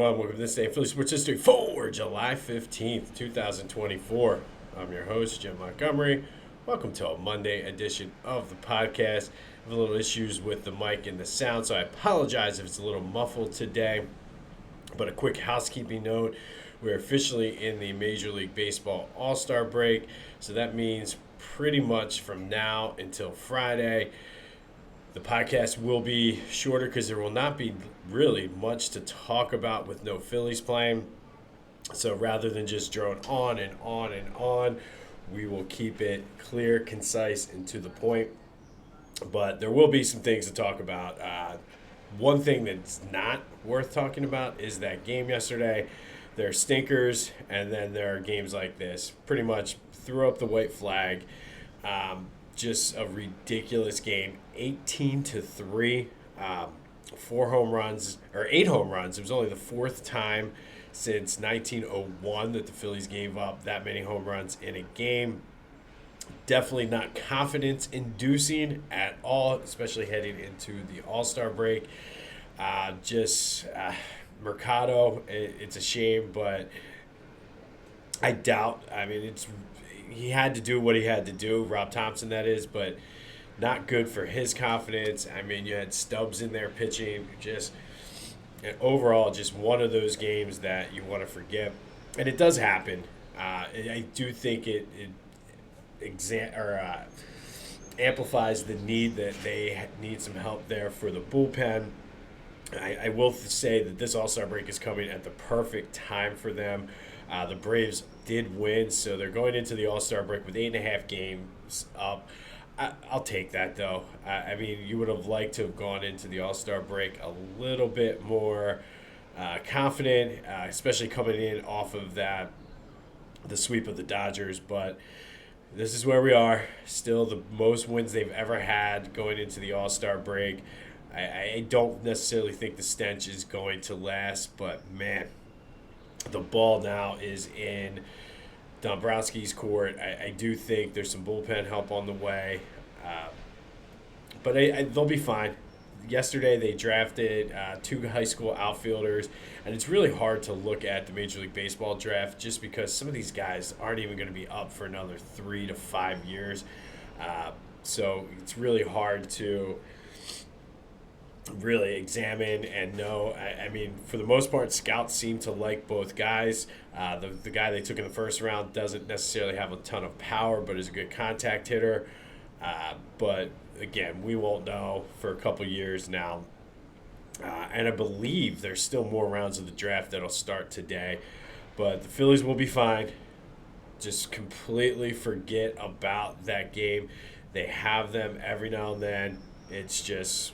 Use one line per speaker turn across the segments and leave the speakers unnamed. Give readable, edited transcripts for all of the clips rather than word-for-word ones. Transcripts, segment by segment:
everyone. Welcome to this day in Philly Sports History for July 15th, 2024. I'm your host, Jim Montgomery. Welcome to a Monday edition of the podcast. I have a little issues with the mic and the sound, so I apologize if it's a little muffled today. But a quick housekeeping note, we're officially in the Major League Baseball All-Star break, so that means pretty much from now until Friday, the podcast will be shorter because there will not be really much to talk about with no Phillies playing. So rather than just drone on and on and on, we will keep it clear, concise, and to the point. But there will be some things to talk about. One thing that's not worth talking about is that game yesterday. There are stinkers, and then there are games like this. Pretty much threw up the white flag. Just a ridiculous game. 18-3, 4 home runs, or 8 home runs. It was only the fourth time since 1901 that the Phillies gave up that many home runs in a game. Definitely not confidence-inducing at all, especially heading into the All-Star break. Mercado, it's a shame, but I doubt. I mean, he had to do what he had to do, Rob Thompson that is, but not good for his confidence. I mean, you had Stubbs in there pitching, and overall, just one of those games that you want to forget. And it does happen. I do think it amplifies the need that they need some help there for the bullpen. I will say that this All-Star break is coming at the perfect time for them. The Braves did win, so they're going into the All-Star break with 8.5 games up. I'll take that, though. I mean, you would have liked to have gone into the All-Star break a little bit more confident, especially coming in off of the sweep of the Dodgers. But this is where we are. Still the most wins they've ever had going into the All-Star break. I don't necessarily think the stench is going to last, but, man, the ball now is in Dombrowski's court. I do think there's some bullpen help on the way, but they'll be fine. Yesterday they drafted 2 high school outfielders, and it's really hard to look at the Major League Baseball draft just because some of these guys aren't even going to be up for another 3 to 5 years. So it's really hard to really examine and know. I mean, for the most part, scouts seem to like both guys. The guy they took in the first round doesn't necessarily have a ton of power, but is a good contact hitter. But again, we won't know for a couple years now. And I believe there's still more rounds of the draft that'll start today. But the Phillies will be fine. Just completely forget about that game. They have them every now and then. It just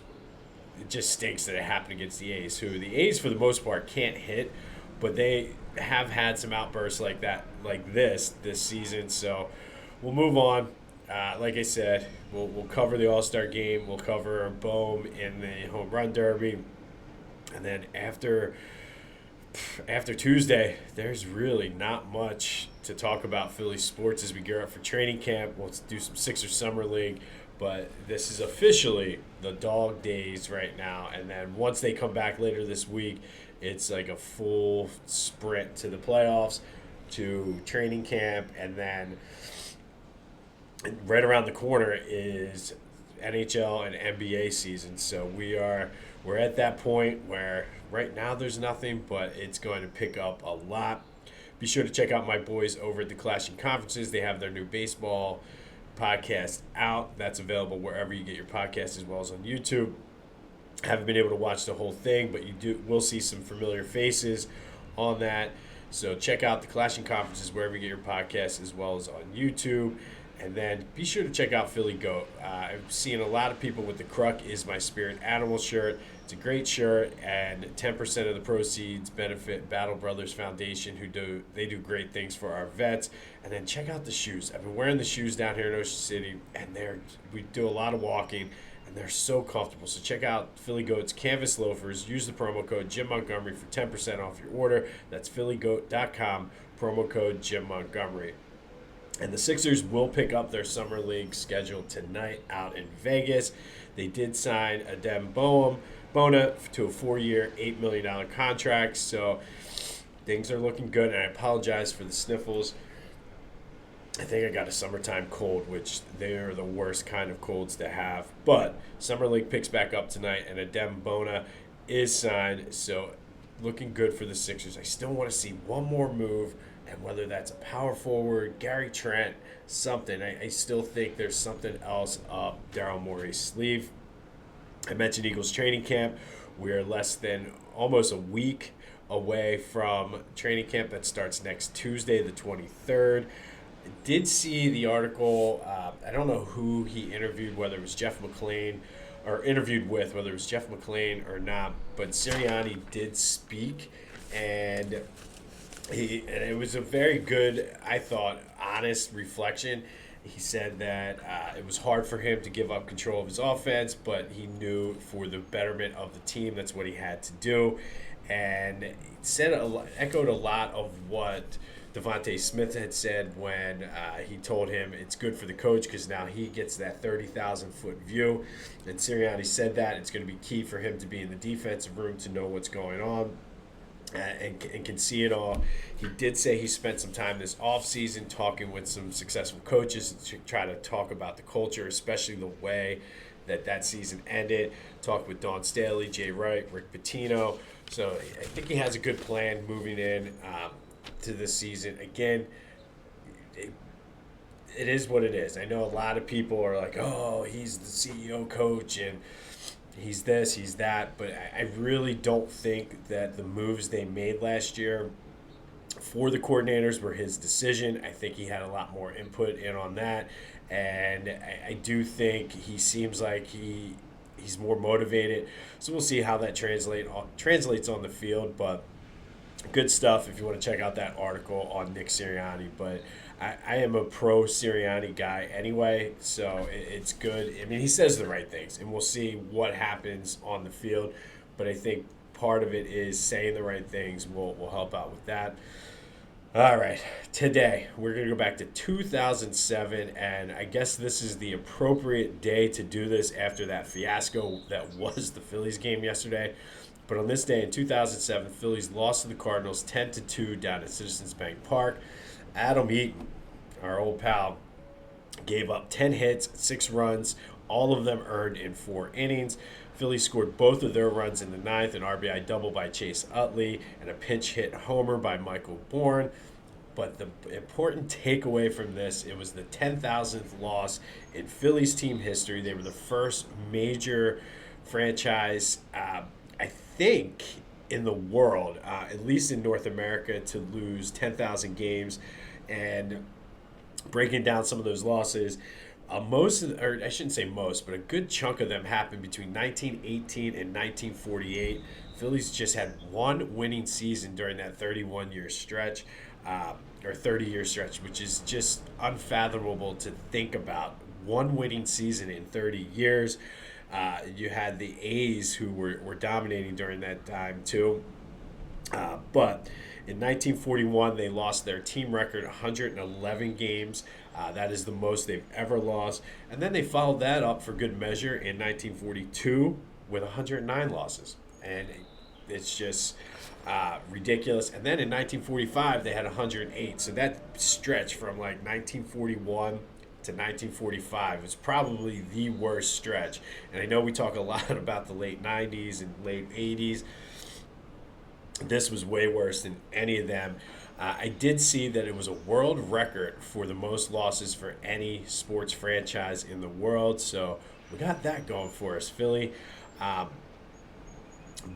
stinks that it happened against the A's, who the A's for the most part can't hit, but they have had some outbursts like that, like this season. So we'll move on. Like I said, we'll cover the All-Star game. We'll cover Bohm in the Homerun Derby, and then after Tuesday, there's really not much to talk about Philly sports as we gear up for training camp. We'll do some Sixers Summer League. But this is officially the dog days right now. And then once they come back later this week, it's like a full sprint to the playoffs, to training camp. And then right around the corner is NHL and NBA season. So we're at that point where right now there's nothing, but it's going to pick up a lot. Be sure to check out my boys over at the Clashing Conferences. They have their new baseball podcast out. That's available wherever you get your podcasts as well as on YouTube. Haven't been able to watch the whole thing, but will see some familiar faces on that. So check out the Clashing Conferences wherever you get your podcasts as well as on YouTube. And then be sure to check out Philly Goat. I've seen a lot of people with the Cruck is My Spirit Animal shirt. It's a great shirt, and 10% of the proceeds benefit Battle Brothers Foundation, they do great things for our vets. And then check out the shoes. I've been wearing the shoes down here in Ocean City, and we do a lot of walking, and they're so comfortable. So check out Philly Goat's Canvas Loafers. Use the promo code Jim Montgomery for 10% off your order. That's phillygoat.com, promo code Jim Montgomery. And the Sixers will pick up their Summer League schedule tonight out in Vegas. They did sign Alec Bohm Bona to a 4-year, $8 million contract. So things are looking good, and I apologize for the sniffles. I think I got a summertime cold, which they are the worst kind of colds to have. But Summer League picks back up tonight, and Adem Bona is signed. So looking good for the Sixers. I still want to see one more move, and whether that's a power forward, Gary Trent, something. I still think there's something else up Daryl Morey's sleeve. I mentioned Eagles training camp. We're less than almost a week away from training camp that starts next Tuesday, the 23rd. Did see the article. I don't know who he interviewed, whether it was Jeff McClain or interviewed with, whether it was Jeff McClain or not. But Sirianni did speak, and it was a very good, I thought, honest reflection. He said that it was hard for him to give up control of his offense, but he knew for the betterment of the team, that's what he had to do. And echoed a lot of what Devontae Smith had said when he told him it's good for the coach because now he gets that 30,000-foot view. And Sirianni said that it's going to be key for him to be in the defensive room to know what's going on. And can see it all. He did say he spent some time this offseason talking with some successful coaches to try to talk about the culture, especially the way that season ended. Talked with Dawn Staley, Jay Wright, Rick Pitino. So I think he has a good plan moving in to this season. Again, it is what it is. I know a lot of people are like, oh, he's the CEO coach and he's this, he's that, but I really don't think that the moves they made last year for the coordinators were his decision. I think he had a lot more input in on that, and I do think he seems like he's more motivated. So we'll see how that translates on the field, but good stuff if you want to check out that article on Nick Sirianni. But I am a pro Sirianni guy anyway, so it's good. I mean, he says the right things, and we'll see what happens on the field. But I think part of it is saying the right things will help out with that. All right, today we're going to go back to 2007, and I guess this is the appropriate day to do this after that fiasco that was the Phillies game yesterday. But on this day in 2007, Phillies lost to the Cardinals 10-2 down at Citizens Bank Park. Adam Eaton, our old pal, gave up 10 hits, 6 runs, all of them earned in 4 innings. Phillies scored both of their runs in the ninth, an RBI double by Chase Utley, and a pinch hit homer by Michael Bourne. But the important takeaway from this, it was the 10,000th loss in Phillies team history. They were the first major franchise, I think, in the world, at least in North America, to lose 10,000 games. And breaking down some of those losses, or I shouldn't say most, but a good chunk of them happened between 1918 and 1948. Phillies just had one winning season during that 31-year stretch, or 30-year stretch, which is just unfathomable to think about. One winning season in 30 years. You had the A's who were dominating during that time too. But in 1941, they lost their team record 111 games. That is the most they've ever lost. And then they followed that up for good measure in 1942 with 109 losses. And it's just ridiculous. And then in 1945, they had 108. So that stretch from like 1941 to 1945 was probably the worst stretch. And I know we talk a lot about the late 90s and late 80s. This was way worse than any of them. I did see that it was a world record for the most losses for any sports franchise in the world. So we got that going for us, Philly.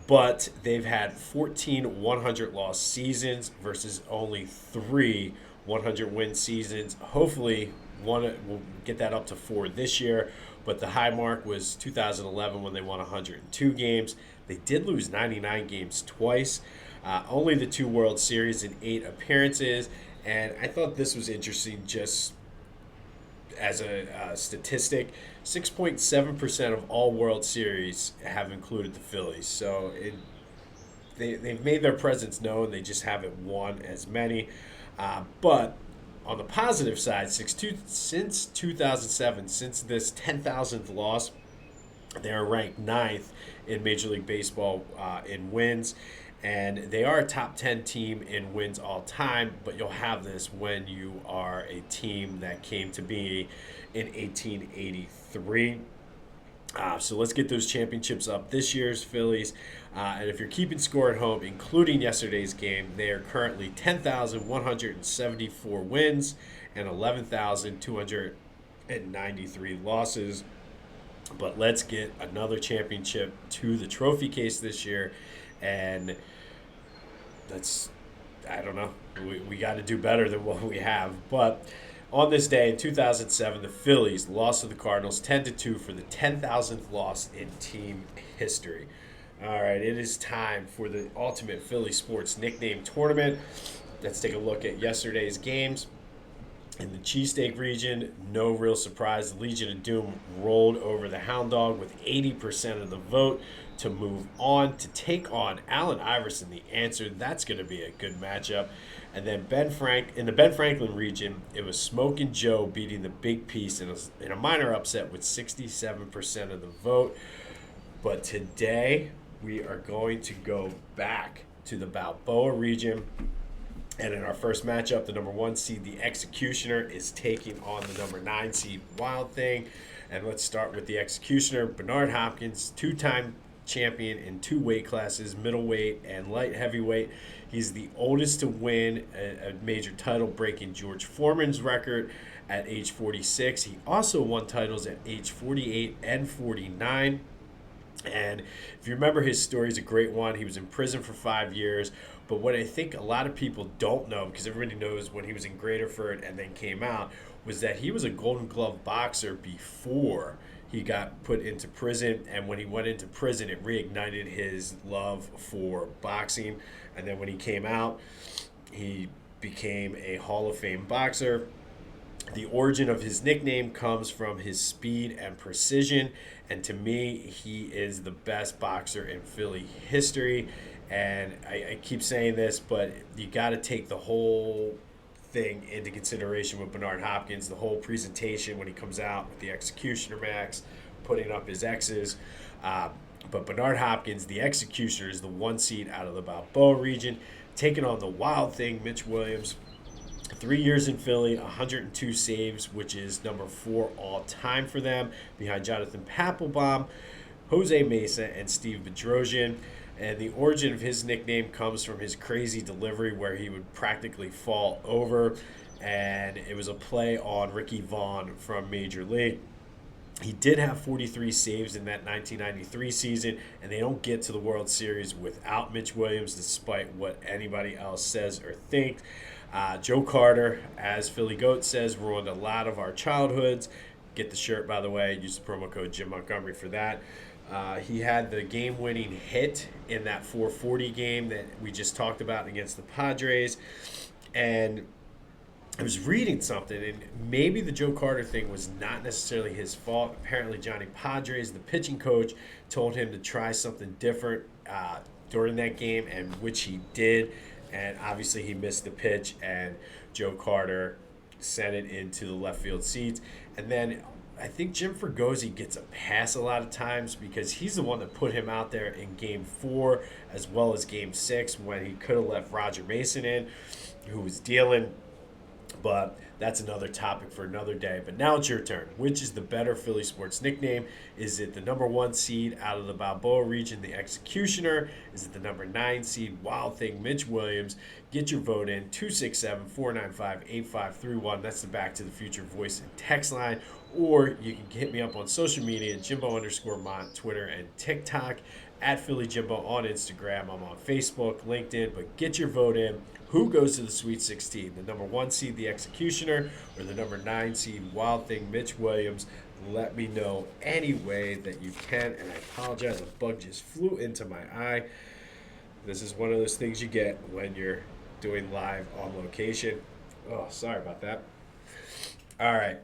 But they've had 14 100-loss seasons versus only 3 100-win seasons. Hopefully, we'll get that up to 4 this year. But the high mark was 2011 when they won 102 games. They did lose 99 games twice. Only the 2 World Series in 8 appearances. And I thought this was interesting just as a statistic. 6.7% of all World Series have included the Phillies. So they've made their presence known. They just haven't won as many. But on the positive side, since 2007, since this 10,000th loss, They are ranked ninth in Major League Baseball in wins, and they are a top 10 team in wins all time, but you'll have this when you are a team that came to be in 1883. So let's get those championships up. This year's Phillies, and if you're keeping score at home, including yesterday's game, they are currently 10,174 wins and 11,293 losses. But let's get another championship to the trophy case this year, and that's, I don't know, we got to do better than what we have. But on this day in 2007, the Phillies lost to the Cardinals 10-2 for the 10,000th loss in team history. All right, it is time for the Ultimate Philly Sports Nickname Tournament. Let's take a look at yesterday's games. In the cheesesteak region, no real surprise. The Legion of Doom rolled over the Hound Dog with 80% of the vote to move on to take on Allen Iverson, the answer. That's going to be a good matchup. And then in the Ben Franklin region, it was Smokin' Joe beating the Big Piece in a minor upset with 67% of the vote. But today, we are going to go back to the Balboa region. And in our first matchup, the number 1 seed, the Executioner, is taking on the number 9 seed, Wild Thing. And let's start with the Executioner. Bernard Hopkins, two-time champion in 2 weight classes, middleweight and light heavyweight. He's the oldest to win a major title, breaking George Foreman's record at age 46. He also won titles at age 48 and 49. And if you remember his story, it's a great one. He was in prison for 5 years. But what I think a lot of people don't know, because everybody knows when he was in Graterford and then came out, was that he was a Golden Glove boxer before he got put into prison. And when he went into prison, it reignited his love for boxing. And then when he came out, he became a Hall of Fame boxer. The origin of his nickname comes from his speed and precision. And to me, he is the best boxer in Philly history. And I keep saying this, but you got to take the whole thing into consideration with Bernard Hopkins, the whole presentation when he comes out with the Executioner Max, putting up his X's. But Bernard Hopkins, the Executioner, is the 1 seed out of the Balboa region, taking on the Wild Thing, Mitch Williams. 3 years in Philly, 102 saves, which is number 4 all time for them, behind Jonathan Papelbon, Jose Mesa, and Steve Bedrosian. And the origin of his nickname comes from his crazy delivery where he would practically fall over. And it was a play on Ricky Vaughn from Major League. He did have 43 saves in that 1993 season, and they don't get to the World Series without Mitch Williams, despite what anybody else says or thinks. Joe Carter, as Philly Goat says, ruined a lot of our childhoods. Get the shirt, by the way. Use the promo code Jim Montgomery for that. He had the game-winning hit in that 440 game that we just talked about against the Padres. And I was reading something, and maybe the Joe Carter thing was not necessarily his fault. Apparently, Johnny Padres, the pitching coach, told him to try something different during that game, and which he did. And obviously, he missed the pitch, and Joe Carter sent it into the left field seats. And then I think Jim Fregosi gets a pass a lot of times because he's the one that put him out there in Game 4 as well as Game 6 when he could have left Roger Mason in, who was dealing. But that's another topic for another day. But now it's your turn. Which is the better Philly sports nickname? Is it the number 1 seed out of the Balboa region, the Executioner? Is it the number 9 seed, Wild Thing, Mitch Williams? Get your vote in, 267-495-8531. That's the Back to the Future voice and text line. Or you can hit me up on social media, Jimbo_Mont, Twitter, and TikTok, at Philly Jimbo on Instagram. I'm on Facebook, LinkedIn, but get your vote in. Who goes to the Sweet 16? The number 1 seed, the Executioner, or the number 9 seed, Wild Thing, Mitch Williams? Let me know any way that you can. And I apologize, a bug just flew into my eye. This is one of those things you get when you're doing live on location. Oh, sorry about that. All right.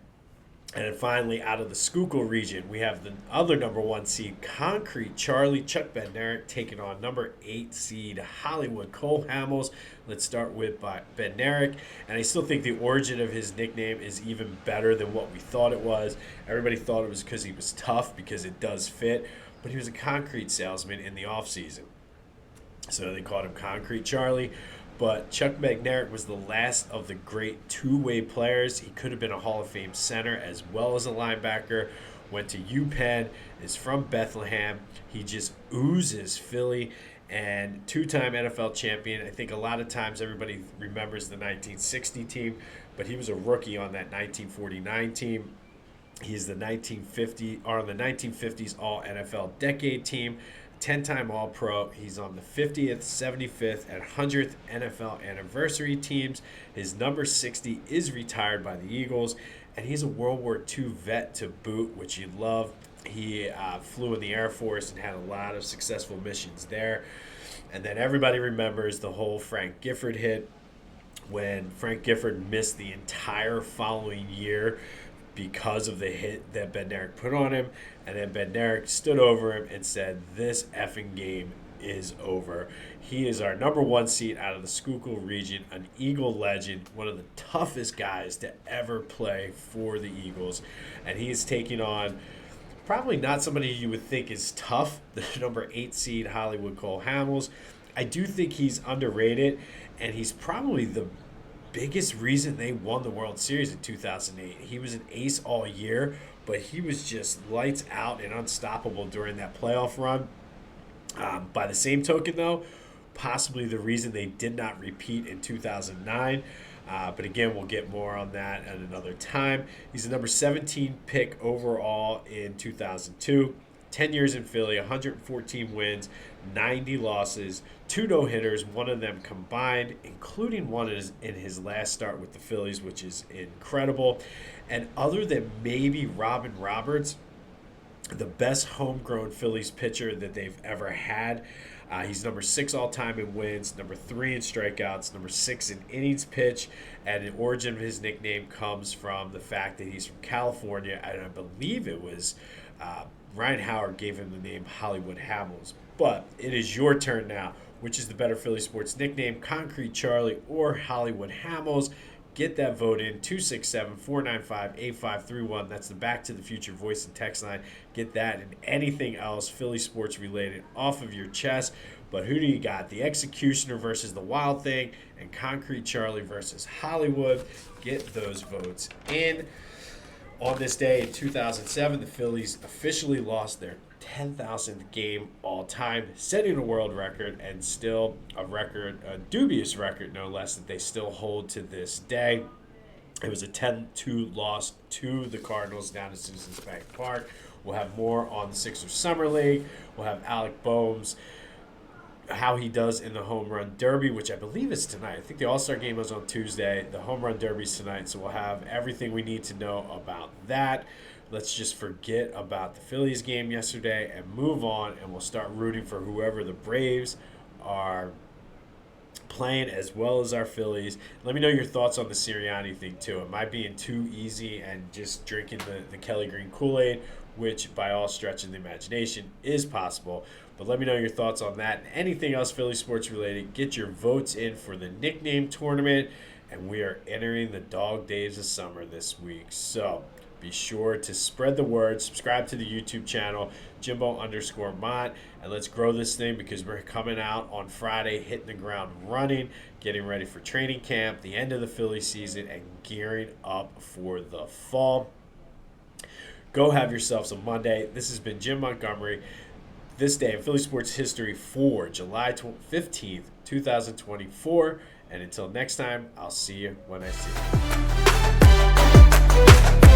And then finally, out of the Schuylkill region, we have the other number 1 seed, Concrete Charlie, Chuck Bednarik, taking on number 8 seed, Hollywood Cole Hamels. Let's start with Bednarik. And I still think the origin of his nickname is even better than what we thought it was. Everybody thought it was because he was tough, because it does fit. But he was a concrete salesman in the offseason. So they called him Concrete Charlie. But Chuck Bednarik was the last of the great two-way players. He could have been a Hall of Fame center as well as a linebacker. Went to UPenn, is from Bethlehem. He just oozes Philly, and two-time NFL champion. I think a lot of times everybody remembers the 1960 team, but he was a rookie on that 1949 team. He's the 1950s All-NFL Decade team. 10-time All-Pro. He's on the 50th, 75th, and 100th NFL anniversary teams. His number 60 is retired by the Eagles, and he's a World War II vet to boot, which you love. He flew in the Air Force and had a lot of successful missions there. And then everybody remembers the whole Frank Gifford hit when Frank Gifford missed the entire following year because of the hit that Bednarik put on him. And then Bednarik stood over him and said, "This effing game is over." He is our number 1 seed out of the Schuylkill region, an Eagle legend, one of the toughest guys to ever play for the Eagles. And he is taking on probably not somebody you would think is tough, the number 8 seed Hollywood Cole Hamels. I do think he's underrated, and he's probably the biggest reason they won the World Series in 2008. He was an ace all year, but he was just lights out and unstoppable during that playoff run. By the same token, though, possibly the reason they did not repeat in 2009. But again, we'll get more on that at another time. He's the number 17 pick overall in 2002. 10 years in Philly, 114 wins, 90 losses, 2 no-hitters, one of them combined, including one in his last start with the Phillies, which is incredible. And other than maybe Robin Roberts, the best homegrown Phillies pitcher that they've ever had. He's number 6 all-time in wins, number 3 in strikeouts, number 6 in innings pitched, and the origin of his nickname comes from the fact that he's from California, and I believe it was Ryan Howard gave him the name Hollywood Hamels. But it is your turn now. Which is the better Philly sports nickname, Concrete Charlie or Hollywood Hamels? Get that vote in, 267-495-8531. That's the Back to the Future voice and text line. Get that and anything else Philly sports related off of your chest. But who do you got? The Executioner versus the Wild Thing, and Concrete Charlie versus Hollywood. Get those votes in. On this day in 2007, the Phillies officially lost their 10,000th game all time, setting a world record, and still a dubious record no less, that they still hold to this day. It was a 10-2 loss to the Cardinals down at Citizens Bank Park. We'll have more on the Sixers Summer League. We'll have Alec Bohm's how he does in the Homerun Derby, which I believe is tonight. I think the All-Star game was on Tuesday. The Homerun Derby is tonight, so we'll have everything we need to know about that. Let's just forget about the Phillies game yesterday and move on, and we'll start rooting for whoever the Braves are playing, as well as our Phillies. Let me know your thoughts on the Sirianni thing, too. Am I being too easy and just drinking the Kelly Green Kool-Aid, which by all stretch of the imagination is possible? But let me know your thoughts on that and anything else Philly sports related. Get your votes in for the nickname tournament, and we are entering the dog days of summer this week. So be sure to spread the word. Subscribe to the YouTube channel, Jimbo_Mott, and let's grow this thing, because we're coming out on Friday, hitting the ground running, getting ready for training camp, the end of the Philly season, and gearing up for the fall. Go have yourselves a Monday. This has been Jim Montgomery. This day in Philly sports history for July 15th, 2024. And until next time, I'll see you when I see you.